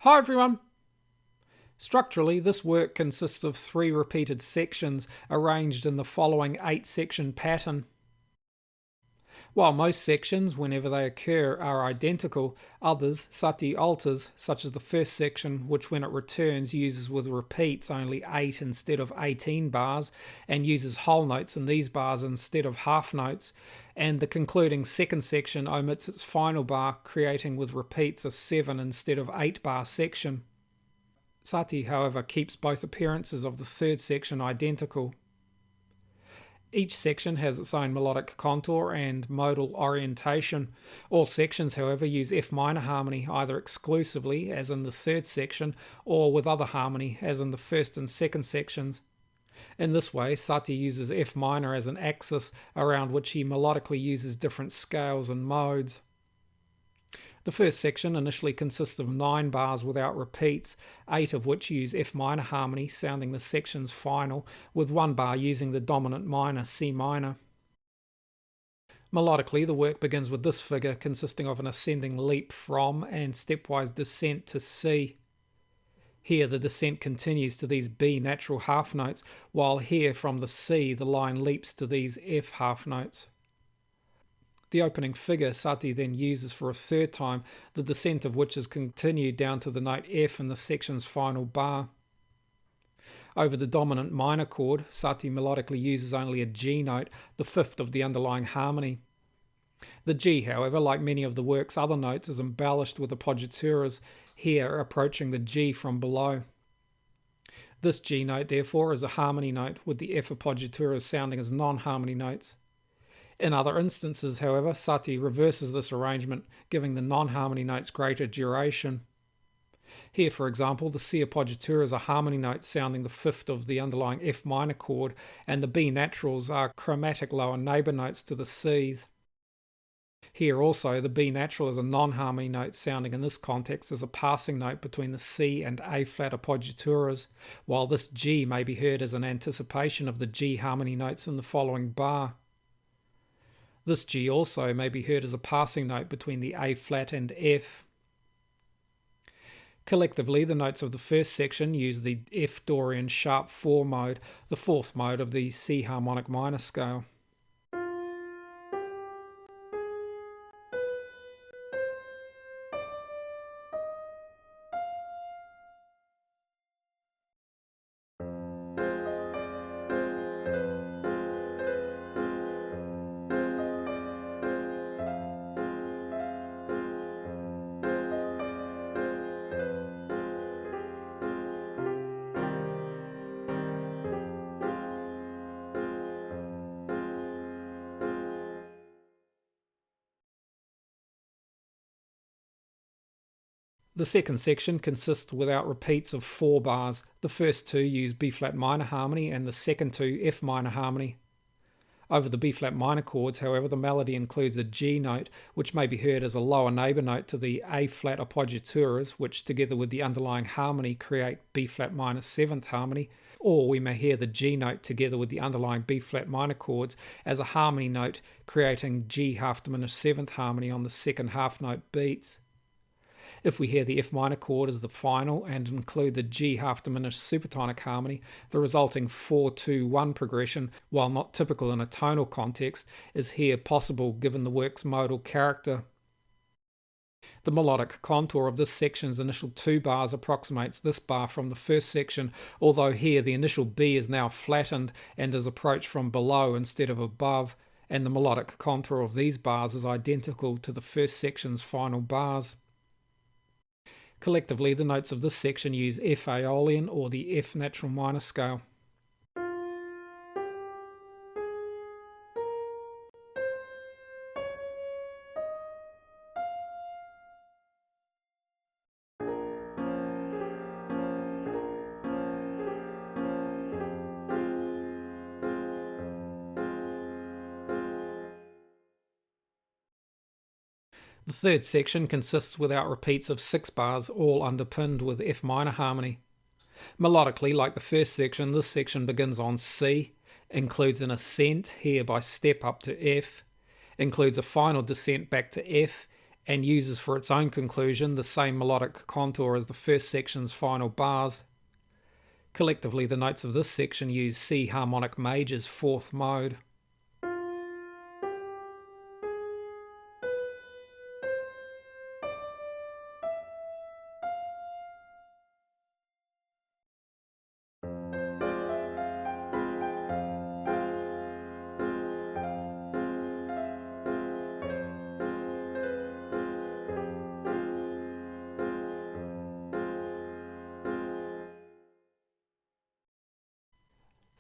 Hi everyone! Structurally, this work consists of 3 repeated sections arranged in the following 8-section pattern. While most sections, whenever they occur, are identical, others Satie alters, such as the first section, which when it returns uses with repeats only 8 instead of 18 bars, and uses whole notes in these bars instead of half notes, and the concluding second section omits its final bar, creating with repeats a 7 instead of 8 bar section. Satie, however, keeps both appearances of the third section identical. Each section has its own melodic contour and modal orientation. All sections, however, use F minor harmony either exclusively, as in the third section, or with other harmony, as in the first and second sections. In this way, Satie uses F minor as an axis around which he melodically uses different scales and modes. The first section initially consists of 9 bars without repeats, 8 of which use F minor harmony, sounding the section's final, with 1 bar using the dominant minor, C minor. Melodically, the work begins with this figure consisting of an ascending leap from and stepwise descent to C. Here the descent continues to these B natural half notes, while here from the C the line leaps to these F half notes. The opening figure Satie then uses for a third time, the descent of which is continued down to the note F in the section's final bar. Over the dominant minor chord, Satie melodically uses only a G note, the fifth of the underlying harmony. The G, however, like many of the work's other notes, is embellished with appoggiaturas, here approaching the G from below. This G note, therefore, is a harmony note, with the F appoggiaturas sounding as non-harmony notes. In other instances, however, Satie reverses this arrangement, giving the non-harmony notes greater duration. Here, for example, the C appoggiatura is a harmony note sounding the fifth of the underlying F minor chord, and the B naturals are chromatic lower neighbour notes to the Cs. Here also, the B natural is a non-harmony note sounding in this context as a passing note between the C and A flat appoggiaturas, while this G may be heard as an anticipation of the G harmony notes in the following bar. This G also may be heard as a passing note between the A flat and F. Collectively, the notes of the first section use the F Dorian sharp 4 mode, the fourth mode of the C harmonic minor scale. The second section consists without repeats of 4 bars. The first 2 use B-flat minor harmony and the second 2 F minor harmony. Over the B-flat minor chords, however, the melody includes a G note, which may be heard as a lower neighbour note to the A-flat appoggiaturas, which together with the underlying harmony create B-flat minor 7th harmony, or we may hear the G note together with the underlying B-flat minor chords as a harmony note, creating G half diminished 7th harmony on the second half note beats. If we hear the F minor chord as the final and include the G half diminished supertonic harmony, the resulting 4-2-1 progression, while not typical in a tonal context, is here possible given the work's modal character. The melodic contour of this section's initial 2 bars approximates this bar from the first section, although here the initial B is now flattened and is approached from below instead of above, and the melodic contour of these bars is identical to the first section's final bars. Collectively, the notes of this section use F Aeolian or the F natural minor scale. The third section consists without repeats of 6 bars, all underpinned with F minor harmony. Melodically, like the first section, this section begins on C, includes an ascent here by step up to F, includes a final descent back to F, and uses for its own conclusion the same melodic contour as the first section's final bars. Collectively, the notes of this section use C harmonic major's fourth mode.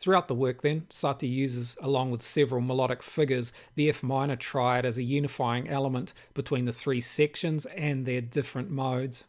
Throughout the work, then, Satie uses, along with several melodic figures, the F minor triad as a unifying element between the three sections and their different modes.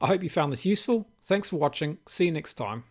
I hope you found this useful. Thanks for watching. See you next time.